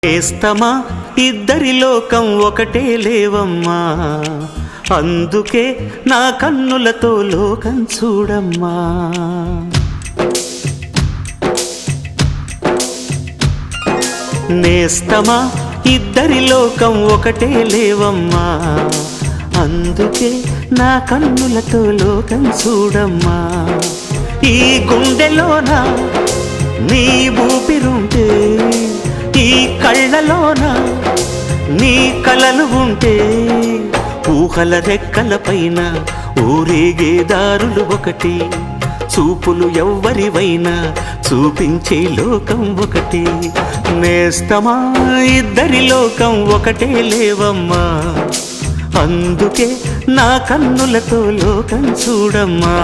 నేస్తమా ఇద్దరి లోకం ఒకటే లేవమ్మా, అందుకే నా కన్నులతో లోకం చూడమ్మా. నేస్తమా ఇద్దరి లోకం ఒకటే లేవమ్మా, అందుకే నా కన్నులతో లోకం చూడమ్మా. ఈ గుండెలోన నీ ఊపిరుంటే, ఈ కళ్ళలోన నీ కలలు ఉంటే, ఊహల రెక్కల పైన ఊరేగే దారులు ఒకటి, చూపులు ఎవ్వరివైనా చూపించే లోకం ఒకటి. నేస్తమా ఇద్దరి లోకం ఒకటే లేవమ్మా, అందుకే నా కన్నులతో లోకం చూడమ్మా.